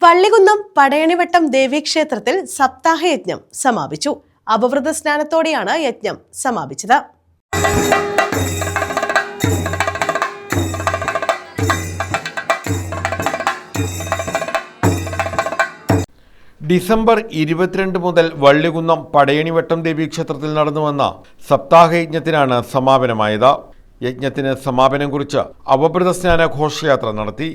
പള്ളികുന്നം പടയണിവട്ടം ദേവീക്ഷേത്രത്തിൽ സപ്താഹയജ്ഞം സമാപിച്ചു. അപവൃത സ്നാനത്തോടെയാണ് യജ്ഞം സമാപിച്ചത്. ഡിസംബർ 22 മുതൽ വള്ളികുന്നം പടയണിവട്ടം ദേവീക്ഷേത്രത്തിൽ നടന്നുവന്ന സപ്താഹയജ്ഞത്തിനാണ് സമാപനമായത്. യജ്ഞത്തിന് സമാപനം കുറിച്ച് അവഭൃത സ്നാന ഘോഷയാത്ര നടത്തി.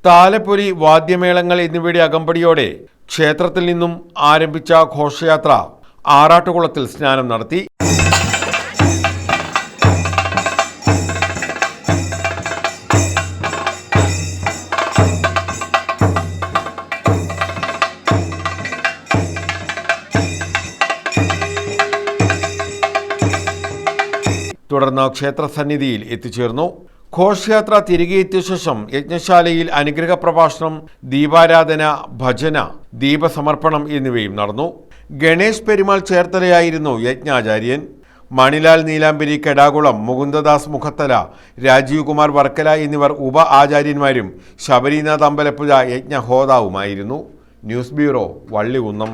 താലപ്പൊലി, വാദ്യമേളങ്ങൾ എന്നിവയുടെ അകമ്പടിയോടെ ക്ഷേത്രത്തിൽ നിന്നും ആരംഭിച്ച ഘോഷയാത്ര ആറാട്ടുകുളത്തിൽ സ്നാനം നടത്തി. തുടർന്ന് ക്ഷേത്രസന്നിധിയിൽ എത്തിച്ചേർന്നു. ഘോഷയാത്ര തിരികെ എത്തിയ ശേഷം യജ്ഞശാലയിൽ അനുഗ്രഹ പ്രഭാഷണം, ദീപാരാധന, ഭജന, ദീപസമർപ്പണം എന്നിവയും നടന്നു. ഗണേഷ് പെരുമാൾ ചേർത്തലയായിരുന്നു യജ്ഞാചാര്യൻ. മണിലാൽ നീലാംബരി കെടാകുളം, മുകുന്ദദാസ് മുഖത്തല, രാജീവ് കുമാർ വർക്കല എന്നിവർ ഉപ ആചാര്യന്മാരും ശബരിനാഥ് അമ്പലപ്പുഴ യജ്ഞഹോതാവുമായിരുന്നു. News bureau, Vallikunnam.